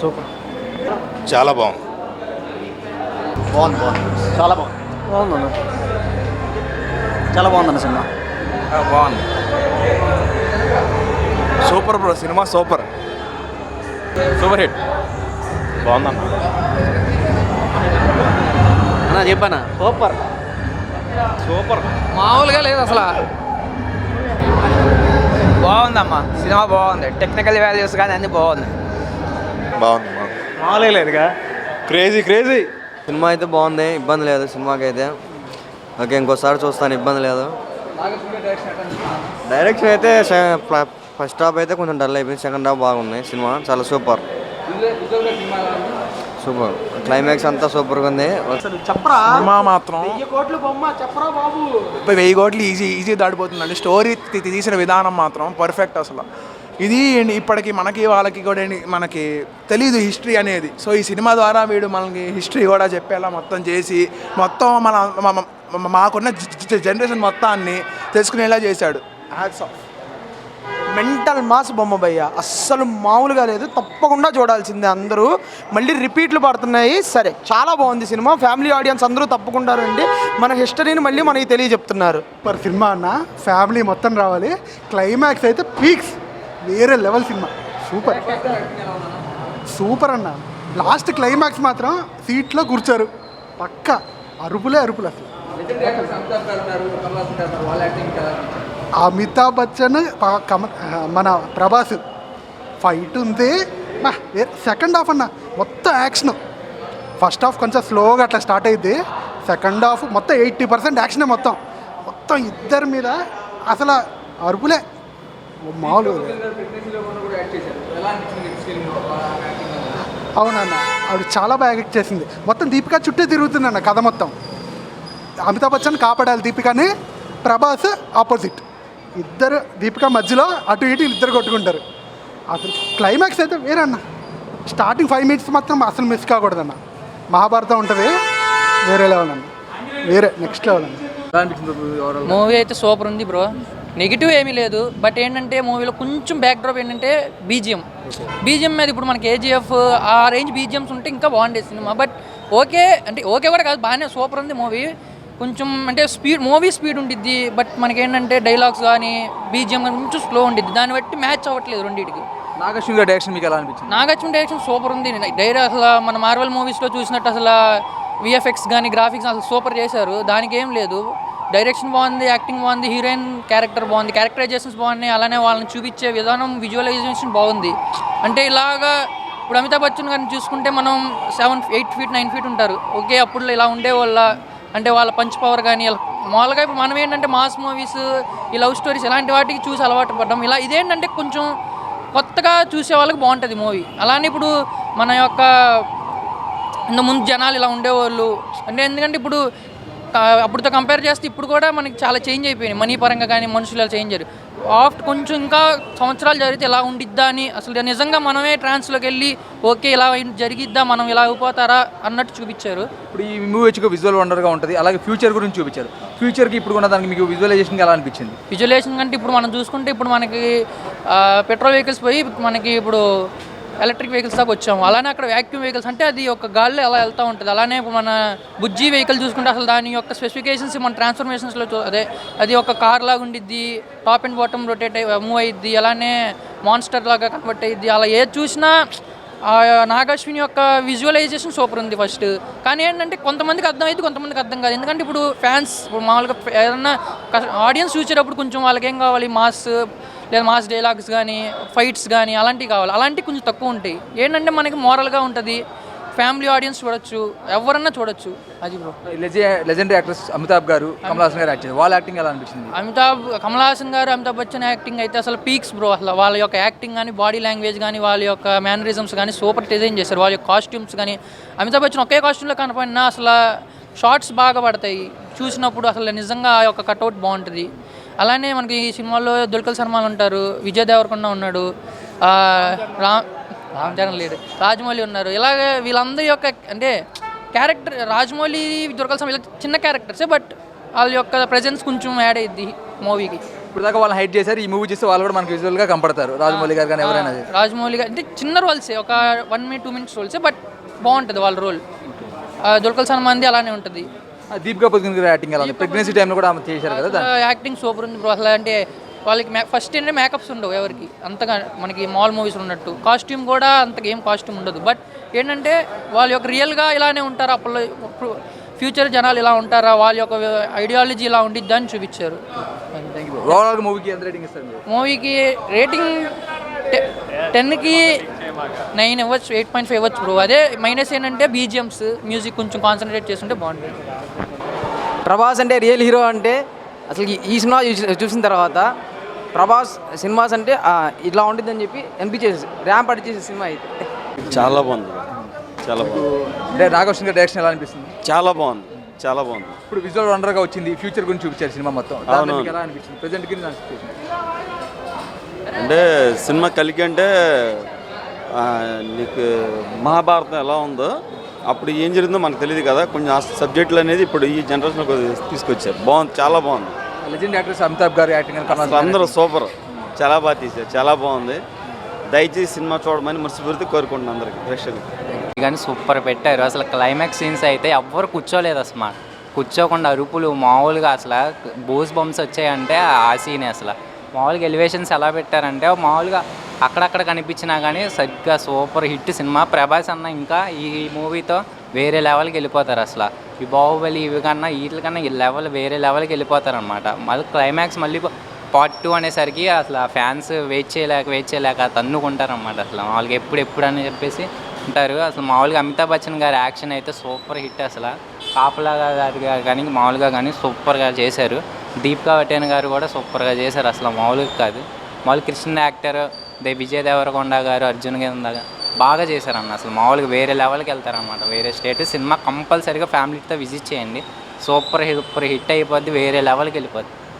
Super. చాలా బాగుంది. చాలా బాగుంది. బాగుందన్న, చాలా బాగుందన్న సినిమా. బాగుంది. Super bro, cinema super. Super hit. బాగుందన్న. అన్న చెప్పన్నా. సూపర్ సూపర్, మామూలుగా లేదు అసలు. బాగుందమ్మా, సినిమా బాగుంది. టెక్నికల్ వాల్యూస్ కానీ అన్నీ బాగుంది. బాగుంది. మామూలుగా లేదుగా. Crazy crazy. సినిమా అయితే బాగుంది, ఇబ్బంది లేదు సినిమాకి అయితే. ఓకే, ఇంకోసారి చూస్తాను, ఇబ్బంది లేదు. డైరెక్షన్ అయితే ఫస్ట్ హాఫ్ అయితే కొంచెం డల్ అయిపోయింది, సెకండ్ హాఫ్ బాగుంది. సినిమా చాలా సూపర్ సూపర్. క్లైమాక్స్ అంతా సూపర్గా ఉంది. చెప్పరా సినిమా మాత్రం 1000 కోట్లు బొమ్మ చెప్పరా బాబు. 1000 కోట్లు ఈజీ దాటిపోతుందండి. స్టోరీ తీసిన విధానం మాత్రం పర్ఫెక్ట్ అసలు. ఇది ఇప్పటికి మనకి వాళ్ళకి కూడా మనకి తెలీదు హిస్టరీ అనేది. సో ఈ సినిమా ద్వారా వీడు మనకి హిస్టరీ కూడా చెప్పేలా మొత్తం చేసి మొత్తం మాకున్న జనరేషన్ మొత్తాన్ని తెలుసుకునేలా చేశాడు. Hats off. మెంటల్ మాస్ బొమ్మ భయ్య, అస్సలు మామూలుగా లేదు. తప్పకుండా చూడాల్సిందే అందరూ. మళ్ళీ రిపీట్లు పడుతున్నాయి. సరే, చాలా బాగుంది సినిమా. ఫ్యామిలీ ఆడియన్స్ అందరూ తప్పకుండా రండి. మన హిస్టరీని మళ్ళీ మనకి తెలియజెప్తున్నారు. సూపర్ సినిమా అన్న, ఫ్యామిలీ మొత్తం రావాలి. క్లైమాక్స్ అయితే పీక్స్, వేరే లెవెల్ సినిమా. సూపర్ సూపర్ అన్న. లాస్ట్ క్లైమాక్స్ మాత్రం సీట్లో కూర్చోరు, పక్క అరుపులే అరుపులు. అసలు అమితాబ్ బచ్చన్ మన ప్రభాస్ ఫైట్ ఉంది. సెకండ్ హాఫ్ అన్న మొత్తం యాక్షన్. ఫస్ట్ హాఫ్ కొంచెం స్లోగా అట్లా స్టార్ట్ అయ్యింది. సెకండ్ హాఫ్ మొత్తం 80% యాక్షనే. మొత్తం ఇద్దరి మీద అసలు అరుపులే మామూలు. అవునన్న, ఆవిడ చాలా బాగా యాక్ట్ చేసింది. మొత్తం దీపిక చుట్టే తిరుగుతుందన్న కథ మొత్తం. అమితాబ్ బచ్చన్ కాపాడాలి దీపికని, ప్రభాస్ ఆపోజిట్. ఇద్దరు దీపిక మధ్యలో అటు ఇటు ఇద్దరు కొట్టుకుంటారు. అసలు క్లైమాక్స్ అయితే వేరే అన్న. స్టార్టింగ్ 5 minutes మాత్రం అసలు మిస్ కాకూడదన్న. మహాభారతం ఉంటుంది, వేరే లెవెల్ అన్న, వేరే నెక్స్ట్ లెవెల్ అన్న. మూవీ అయితే సూపర్ ఉంది బ్రో. నెగిటివ్ ఏమీ లేదు. బట్ ఏంటంటే మూవీలో కొంచెం బ్యాక్డ్రాప్ ఏంటంటే బీజిఎం మీద ఇప్పుడు మనకి కేజీఎఫ్ ఆ రేంజ్ బీజిఎమ్స్ ఉంటే ఇంకా బాగుండే సినిమా. బట్ ఓకే అంటే ఓకే కూడా కాదు, బాగానే సూపర్ ఉంది మూవీ. కొంచెం అంటే మూవీ స్పీడ్ ఉండిద్ది. బట్ మనకేంటంటే డైలాగ్స్ కానీ బీజిఎం కానీ కొంచెం స్లో ఉండిద్ది. దాన్ని బట్టి మ్యాచ్ అవ్వట్లేదు రెండింటికి. నాగశ్విన్ గారి డైరెక్షన్ మీకు ఎలా అనిపించింది? నాగార్జున డైరెక్షన్ సూపర్ ఉంది. అసలు మన మార్వెల్ మూవీస్లో చూసినట్టు అసలు విఎఫ్ఎక్స్ కానీ గ్రాఫిక్స్ అసలు సూపర్ చేశారు. దానికి ఏం లేదు. డైరెక్షన్ బాగుంది, యాక్టింగ్ బాగుంది, హీరోయిన్ క్యారెక్టర్ బాగుంది, క్యారెక్టరైజేషన్స్ బాగున్నాయి. అలానే వాళ్ళని చూపించే విధానం, విజువలైజేషన్ బాగుంది. అంటే ఇలాగా ఇప్పుడు అమితాబ్ బచ్చన్ గారిని చూసుకుంటే మనం 7, 8 feet 9 feet ఉంటారు. ఓకే, అప్పుడు ఇలా ఉండేవాళ్ళ అంటే వాళ్ళ పంచ్ పవర్ కానీ మామూలుగా ఇప్పుడు మనం ఏంటంటే మాస్ మూవీస్, ఈ లవ్ స్టోరీస్ ఇలాంటి వాటికి చూసి అలవాటు పడ్డాం. ఇదేంటంటే కొంచెం కొత్తగా చూసే వాళ్ళకి బాగుంటుంది మూవీ. అలానే ఇప్పుడు మన యొక్క ఇంతకుముందు జనాలు ఇలా ఉండేవాళ్ళు అంటే ఎందుకంటే ఇప్పుడు అప్పుడుతో కంపేర్ చేస్తే ఇప్పుడు కూడా మనకి చాలా చేంజ్ అయిపోయినాయి. మనీ పరంగా కానీ మనుషులు చేంజ్ అయ్యారు. కొంచెం ఇంకా సంవత్సరాలు జరిగితే ఎలా ఉండిద్దా అని అసలు నిజంగా మనమే ట్రాన్స్లోకి వెళ్ళి ఓకే ఇలా జరిగిద్దా, మనం ఇలా అయిపోతారా అన్నట్టు చూపించారు. ఇప్పుడు ఈ మూవీ వచ్చి విజువల్ వండర్గా ఉంటుంది. అలాగే ఫ్యూచర్ గురించి చూపించారు. ఫ్యూచర్కి ఇప్పుడు ఉన్న దానికి మీకు విజువలైజేషన్ ఎలా అనిపించింది? విజువలైజేషన్ కంటే ఇప్పుడు మనం చూసుకుంటే ఇప్పుడు మనకి పెట్రోల్ వెహికల్స్ పోయి మనకి ఇప్పుడు ఎలక్ట్రిక్ వెహికల్స్ దాకా వచ్చాము. అలానే అక్కడ వ్యాక్యూమ్ వెహికల్స్ అంటే అది ఒక గాల్లో ఎలా వెళ్తూ ఉంటుంది. అలానే మన బుజ్జి వెహికల్ చూసుకుంటే అసలు దాని యొక్క స్పెసిఫికేషన్స్ మన ట్రాన్స్ఫర్మేషన్స్లో అది ఒక కార్ లాగా ఉండిద్ది, top and bottom rotate move అయ్యిద్ది, అలానే మాన్స్టర్ లాగా కన్వర్ట్ అయ్యిద్ది. అలా ఏది చూసినా నాగాశ్విని యొక్క విజువలైజేషన్ సూపర్ ఉంది ఫస్ట్. కానీ ఏంటంటే కొంతమందికి అర్థమైంది, కొంతమందికి అర్థం కాదు. ఎందుకంటే ఇప్పుడు ఫ్యాన్స్ ఇప్పుడు మామూలుగా ఏదన్నా ఆడియన్స్ చూసేటప్పుడు కొంచెం వాళ్ళకి ఏం కావాలి, మాస్ లేదా మాస్ డైలాగ్స్ కానీ ఫైట్స్ కానీ అలాంటివి కావాలి. అలాంటివి కొంచెం తక్కువ ఉంటాయి. ఏంటంటే మనకి మోరల్గా ఉంటుంది, ఫ్యామిలీ ఆడియన్స్ చూడొచ్చు, ఎవరన్నా చూడొచ్చు. అది బ్రో. లెజెండరీ యాక్ట్రెస్ అమితాబ్ గారు, కమల్ హాసన్ గారు యాక్ట్ చేశారు. వాళ్ళ యాక్టింగ్ ఎలా అనిపించింది? కమల్ హాసన్ గారు, అమితాబ్ బచ్చన్ యాక్టింగ్ అయితే అసలు పీక్స్ బ్రో. అసలు వాళ్ళ యొక్క యాక్టింగ్ కానీ, బాడీ లాంగ్వేజ్ కానీ, వాళ్ళ యొక్క మేనరిజమ్స్ కానీ సూపర్ డిజైన్ చేశారు. వాళ్ళ యొక్క కాస్ట్యూమ్స్ కానీ, అమితాబ్ బచ్చన్ ఒకే కాస్ట్యూమ్లో కనపడినా అసలు షార్ట్స్ బాగా పడతాయి చూసినప్పుడు. అసలు నిజంగా ఆ యొక్క కట్అవుట్ బాగుంటుంది. అలానే మనకి ఈ సినిమాలో దుల్కర్ సల్మాన్ ఉంటారు, విజయ్ దేవరకొండ ఉన్నాడు, రామ్ చరణ్ లేడు, రాజమౌళి ఉన్నారు. ఇలాగే వీళ్ళందరి యొక్క అంటే క్యారెక్టర్ రాజమౌళి, దుల్కర్ సల్మాన్ చిన్న క్యారెక్టర్సే. బట్ వాళ్ళ యొక్క ప్రెజెన్స్ కొంచెం యాడ్ అయ్యిద్ది మూవీకి. ఇప్పుడు దాకా వాళ్ళని హైట్ చేశారు, ఈ మూవీ చూస్తే వాళ్ళు కూడా మనకి విజువల్గా కంపడతారు, రాజమౌళి గారు కానీ ఎవరైనా. రాజమౌళి గారు అంటే చిన్న రోల్సే, ఒక 1 minute 2 minutes రోల్సే, బట్ బాగుంటుంది వాళ్ళ రోల్. దుల్కర్ సల్మాన్ది అలానే ఉంటుంది. దీపికా పదుకున్ గారి యాక్టింగ్ ఎలా ఉంది? ప్రెగ్నెన్సీ టైంలో కూడా ఆమె చేశారు కదా. యాక్టింగ్ సూపర్ ఉంది బ్రో. అసలు అంటే వాళ్ళకి ఫస్ట్ ఏంటంటే మేకప్స్ ఉండవు ఎవరికి అంతగా, మనకి మాల్ మూవీస్ ఉన్నట్టు. కాస్ట్యూమ్ కూడా అంతగా ఏం కాస్ట్యూమ్ ఉండదు, బట్ ఏంటంటే వాళ్ళ యొక్క రియల్గా ఇలానే ఉంటారు, అప్పుడు ఫ్యూచర్ జనాలు ఇలా ఉంటారా, వాళ్ళ యొక్క ఐడియాలజీ ఇలా ఉండిద్ది అని చూపించారు. ఓవరాల్గా మూవీకి ఎంత రేటింగ్ ఇస్తారు మీరు? మూవీకి రేటింగ్ 10కి 9 ఇవ్వచ్చు, 8.5 ఇవ్వచ్చు బ్రో. అదే మైనస్ ఏంటంటే బీజిఎమ్స్, మ్యూజిక్ కొంచెం కాన్సన్ట్రేట్ చేస్తుంటే బాగుంటుంది. ప్రభాస్ అంటే రియల్ హీరో అంటే అసలు ఈ సినిమా చూసిన తర్వాత ప్రభాస్ సినిమాస్ అంటే ఇట్లా ఉంటుందని చెప్పి అనిపించేసి ర్యాంప్ అడిచేసే సినిమా అయితే. చాలా బాగుంది, చాలా బాగుంది. అంటే నాగభూషణ్ గారి డైరెక్షన్ ఎలా అనిపిస్తుంది? చాలా బాగుంది, చాలా బాగుంది. ఇప్పుడు విజువల్ వండర్గా వచ్చింది, ఫ్యూచర్ గురించి చూపించారు సినిమా మొత్తం. దాంట్లో మీకు ఎలా అనిపించింది ప్రెజెంట్ కి? అంటే సినిమా కలికి అంటే నీకు మహాభారతం ఎలా ఉందో అప్పుడు ఏం జరిగిందో మనకు తెలియదు కదా, కొంచెం ఆ సబ్జెక్టులు అనేది ఇప్పుడు ఈ జనరేషన్లో తీసుకొచ్చారు. బాగుంది, చాలా బాగుంది. లెజెండ్ యాక్టర్స్ అమితాబ్ గారు యాక్టింగ్ అందరూ సూపర్, చాలా బాగా తీశారు, చాలా బాగుంది. దయచేసి సినిమా చూడమని మనస్ఫూర్తి కోరుకుంటున్నాను అందరికి ప్రేక్షకులు. కానీ సూపర్ పెట్టారు. అసలు క్లైమాక్స్ సీన్స్ అయితే ఎవ్వరు కూర్చోలేదు, అసలు కూర్చోకుండా అరుపులు మామూలుగా అసలు బోస్ బంప్స్ వచ్చాయంటే ఆ సీనే. అసలు మామూలుగా ఎలివేషన్స్ ఎలా పెట్టారంటే మామూలుగా అక్కడక్కడ కనిపించినా కానీ సరిగ్గా సూపర్ హిట్ సినిమా. ప్రభాస్ అన్న ఇంకా ఈ మూవీతో వేరే లెవెల్కి వెళ్ళిపోతారు. అసలు ఈ బాహుబలి ఇవి కన్నా వీటికన్నా ఈ లెవెల్ వేరే లెవెల్కి వెళ్ళిపోతారు అనమాట. మళ్ళీ క్లైమాక్స్ మళ్ళీ పార్ట్ 2 అనేసరికి అసలు ఫ్యాన్స్ వెయిట్ చేయలేక తన్నుకుంటారు అన్నమాట. అసలు మామూలుగా ఎప్పుడు అని చెప్పేసి ఉంటారు. అసలు మామూలుగా అమితాబ్ బచ్చన్ గారి యాక్షన్ అయితే సూపర్ హిట్. అసలు కాపలాగా గారు కానీ మామూలుగా కానీ సూపర్గా చేశారు. దీపికా పటేల్ గారు కూడా సూపర్గా చేశారు, అసలు మామూలుగా కాదు. మామూలు కృష్ణ యాక్టర్ విజయ్ దేవరకొండ గారు, అర్జున్ గారు బాగా చేశారన్న. అసలు మామూలుగా వేరే లెవెల్కి వెళ్తారన్నమాట, వేరే స్టేట్. సినిమా కంపల్సరీగా ఫ్యామిలీతో విజిట్ చేయండి, సూపర్ హిట్ అయిపోద్ది, వేరే లెవెల్కి వెళ్ళిపోద్ది.